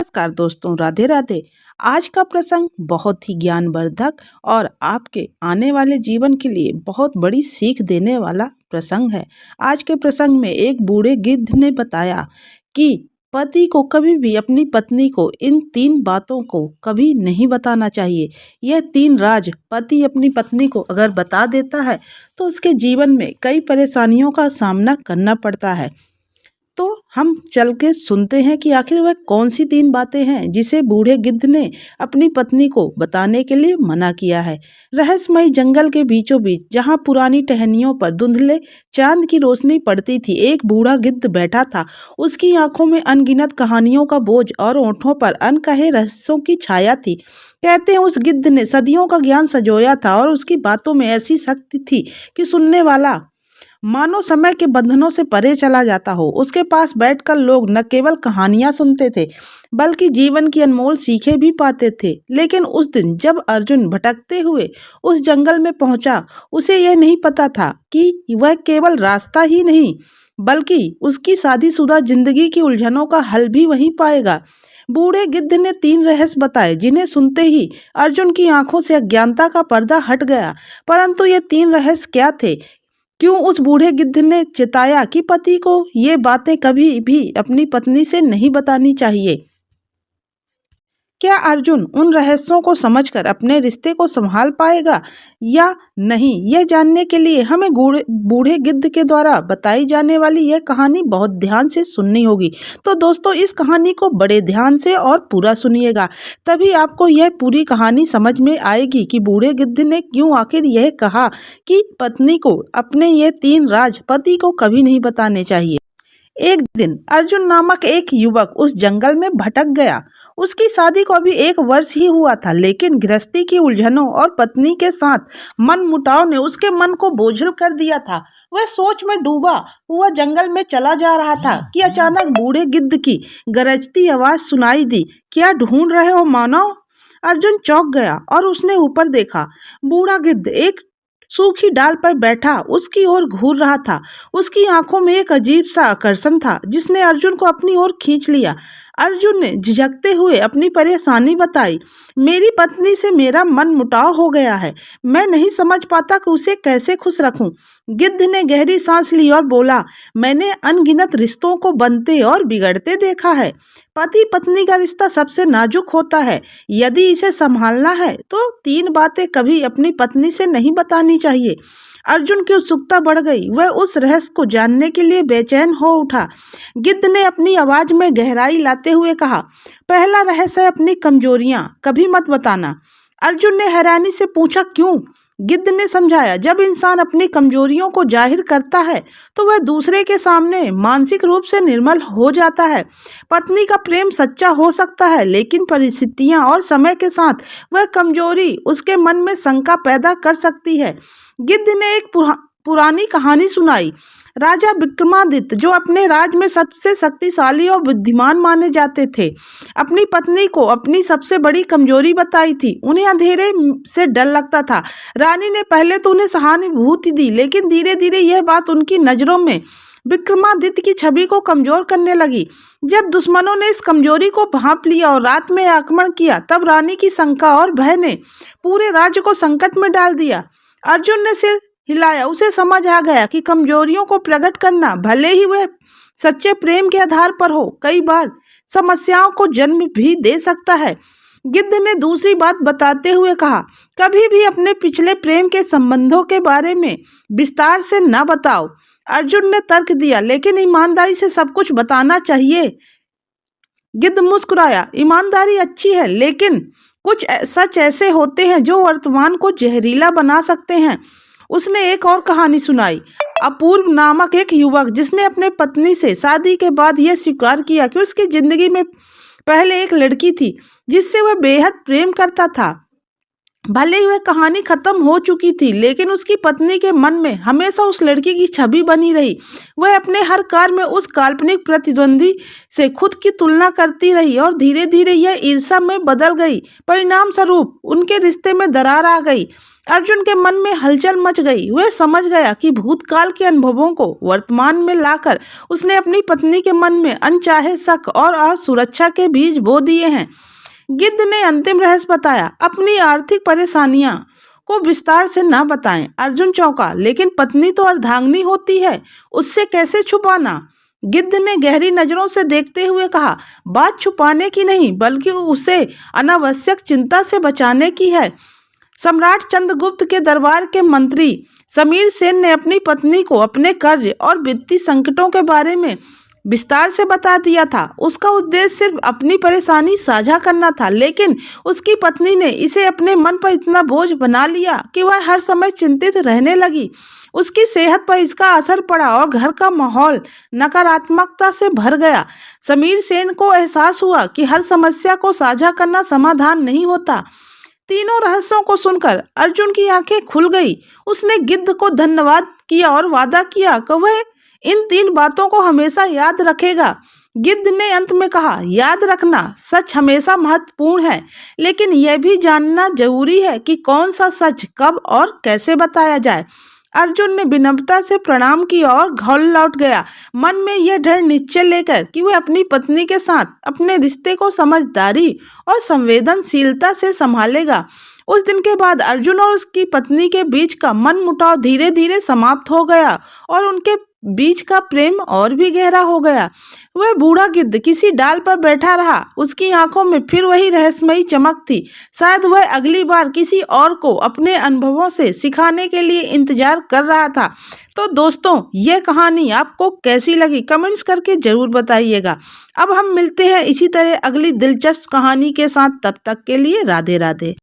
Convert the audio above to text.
नमस्कार दोस्तों, राधे राधे। आज का प्रसंग बहुत ही ज्ञानवर्धक और आपके आने वाले जीवन के लिए बहुत बड़ी सीख देने वाला प्रसंग है। आज के प्रसंग में एक बूढ़े गिद्ध ने बताया कि पति को कभी भी अपनी पत्नी को इन 3 बातों को कभी नहीं बताना चाहिए। यह 3 राज पति अपनी पत्नी को अगर बता देता है तो उसके जीवन में कई परेशानियों का सामना करना पड़ता है। तो हम चल के सुनते हैं कि आखिर वह कौन सी 3 बातें हैं जिसे बूढ़े गिद्ध ने अपनी पत्नी को बताने के लिए मना किया है। रहस्यमय जंगल के बीचों बीच जहां पुरानी टहनियों पर धुंधले चांद की रोशनी पड़ती थी, एक बूढ़ा गिद्ध बैठा था। उसकी आंखों में अनगिनत कहानियों का बोझ और होठों पर अनकहे रहस्यों की छाया थी। कहते हैं उस गिद्ध ने सदियों का ज्ञान संजोया था और उसकी बातों में ऐसी शक्ति थी कि सुनने वाला मानो समय के बंधनों से परे चला जाता हो। उसके पास बैठकर लोग न केवल कहानियां सुनते थे बल्कि जीवन की अनमोल सीखें भी पाते थे। लेकिन उस दिन जब अर्जुन भटकते हुए उस जंगल में पहुंचा, उसे यह नहीं पता था कि वह केवल रास्ता ही नहीं बल्कि उसकी शादीशुदा जिंदगी की उलझनों का हल भी वहीं पाएगा। बूढ़े गिद्ध ने 3 रहस्य बताए जिन्हें सुनते ही अर्जुन की आंखों से अज्ञानता का पर्दा हट गया। परंतु ये 3 रहस्य क्या थे? क्यों उस बूढ़े गिद्ध ने चिताया कि पति को ये बातें कभी भी अपनी पत्नी से नहीं बतानी चाहिए? क्या अर्जुन उन रहस्यों को समझकर अपने रिश्ते को संभाल पाएगा या नहीं, यह जानने के लिए हमें बूढ़े गिद्ध के द्वारा बताई जाने वाली यह कहानी बहुत ध्यान से सुननी होगी। तो दोस्तों, इस कहानी को बड़े ध्यान से और पूरा सुनिएगा, तभी आपको यह पूरी कहानी समझ में आएगी कि बूढ़े गिद्ध ने क्यों आखिर यह कहा कि पत्नी को अपने ये 3 राज पति को कभी नहीं बताने चाहिए। एक दिन अर्जुन नामक एक युवक उस जंगल में भटक गया। उसकी शादी को अभी 1 वर्ष ही हुआ था, लेकिन गृहस्थी की उलझनों और पत्नी के साथ मन मुटाव ने उसके मन को बोझिल कर दिया था। वह सोच में डूबा हुआ जंगल में चला जा रहा था कि अचानक बूढ़े गिद्ध की गरजती आवाज सुनाई दी। क्या ढूंढ रहे हो मानव? अर्जुन चौंक गया और उसने ऊपर देखा। बूढ़ा गिद्ध एक सूखी डाल पर बैठा उसकी ओर घूर रहा था। उसकी आंखों में एक अजीब सा आकर्षण था जिसने अर्जुन को अपनी ओर खींच लिया। अर्जुन ने झिझकते हुए अपनी परेशानी बताई। मेरी पत्नी से मेरा मन मुटाव हो गया है, मैं नहीं समझ पाता कि उसे कैसे खुश रखूं। गिद्ध ने गहरी सांस ली और बोला, मैंने अनगिनत रिश्तों को बनते और बिगड़ते देखा है। पति पत्नी का रिश्ता सबसे नाजुक होता है। यदि इसे संभालना है तो 3 बातें कभी अपनी पत्नी से नहीं बतानी चाहिए। अर्जुन की उत्सुकता बढ़ गई। वह उस रहस्य को जानने के लिए बेचैन हो उठा। गिद्ध ने अपनी आवाज में गहराई लाते हुए कहा, पहला रहस्य है अपनी कमजोरियां कभी मत बताना। अर्जुन ने हैरानी से पूछा, क्यों? गिद्ध ने समझाया, जब इंसान अपनी कमजोरियों को जाहिर करता है तो वह दूसरे के सामने मानसिक रूप से निर्मल हो जाता है। पत्नी का प्रेम सच्चा हो सकता है, लेकिन परिस्थितियां और समय के साथ वह कमजोरी उसके मन में शंका पैदा कर सकती है। गिद्ध ने एक पुरानी कहानी सुनाई। राजा विक्रमादित्य, जो अपने राज में सबसे शक्तिशाली और बुद्धिमान माने जाते थे, अपनी पत्नी को अपनी सबसे बड़ी कमजोरी बताई थी। उन्हें अंधेरे से डर लगता था। रानी ने पहले तो उन्हें सहानुभूति दी, लेकिन धीरे धीरे यह बात उनकी नजरों में विक्रमादित्य की छवि को कमजोर करने लगी। जब दुश्मनों ने इस कमजोरी को भांप लिया और रात में आक्रमण किया, तब रानी की शंका और भय ने पूरे राज्य को संकट में डाल दिया। अर्जुन ने सिर हिलाया। उसे समझ आ गया कि कमजोरियों को प्रकट करना, भले ही वह सच्चे प्रेम के आधार पर हो, कई बार समस्याओं को जन्म भी दे सकता है। गिद्ध ने दूसरी बात बताते हुए कहा, कभी भी अपने पिछले प्रेम के संबंधों के बारे में विस्तार से न बताओ। अर्जुन ने तर्क दिया, लेकिन ईमानदारी से सब कुछ बताना चाहिए। गिद्ध मुस्कुराया, ईमानदारी अच्छी है, लेकिन कुछ सच ऐसे होते हैं जो वर्तमान को जहरीला बना सकते हैं। उसने एक और कहानी सुनाई। अपूर्व नामक एक युवक, जिसने अपने पत्नी से शादी के बाद यह स्वीकार किया कि उसकी जिंदगी में पहले एक लड़की थी जिससे वह बेहद प्रेम करता था। भले ही वह कहानी खत्म हो चुकी थी, लेकिन उसकी पत्नी के मन में हमेशा उस लड़की की छवि बनी रही। वह अपने हर कार्य में उस काल्पनिक प्रतिद्वंदी से खुद की तुलना करती रही और धीरे धीरे यह ईर्ष्या में बदल गई। परिणाम स्वरूप उनके रिश्ते में दरार आ गई। अर्जुन के मन में हलचल मच गई। वह समझ गया कि भूतकाल के अनुभवों को वर्तमान में लाकर उसने अपनी पत्नी के मन में अनचाहे शक और असुरक्षा के बीज बो दिए हैं। गिद्ध ने अंतिम रहस्य बताया, अपनी आर्थिक परेशानियां को विस्तार से न बताएं। अर्जुन चौंका, लेकिन पत्नी तो अर्धांगिनी होती है, उससे कैसे छुपाना? गिद्ध ने गहरी नजरों से देखते हुए कहा, बात छुपाने की नहीं बल्कि उसे अनावश्यक चिंता से बचाने की है। सम्राट चंद्रगुप्त के दरबार के मंत्री समीर सेन ने अपनी पत्नी को अपने कर्ज और वित्तीय संकटों के बारे में विस्तार से बता दिया था। उसका उद्देश्य सिर्फ अपनी परेशानी साझा करना था, लेकिन उसकी पत्नी ने इसे अपने मन पर इतना बोझ बना लिया कि वह हर समय चिंतित रहने लगी। उसकी सेहत पर इसका असर पड़ा और घर का माहौल नकारात्मकता से भर गया। समीर सेन को एहसास हुआ कि हर समस्या को साझा करना समाधान नहीं होता। तीनों रहस्यों को सुनकर अर्जुन की आंखें खुल गई। उसने गिद्ध को धन्यवाद किया और वादा किया कि वह इन 3 बातों को हमेशा याद रखेगा। गिद्ध ने अंत में कहा, याद रखना सच हमेशा महत्वपूर्ण है, लेकिन यह भी जानना जरूरी है कि कौन सा सच कब और कैसे बताया जाए। अर्जुन ने विनम्रता से प्रणाम किया और घर लौट गया, मन में यह दृढ़ निश्चय लेकर कि वह अपनी पत्नी के साथ अपने रिश्ते को समझदारी और संवेदनशीलता से संभालेगा। उस दिन के बाद अर्जुन और उसकी पत्नी के बीच का मनमुटाव धीरे धीरे समाप्त हो गया और उनके बीच का प्रेम और भी गहरा हो गया। वह बूढ़ा गिद्ध किसी डाल पर बैठा रहा, उसकी आंखों में फिर वही रहस्यमयी चमक थी। शायद वह अगली बार किसी और को अपने अनुभवों से सिखाने के लिए इंतजार कर रहा था। तो दोस्तों, यह कहानी आपको कैसी लगी कमेंट्स करके जरूर बताइएगा। अब हम मिलते हैं इसी तरह अगली दिलचस्प कहानी के साथ, तब तक के लिए राधे राधे।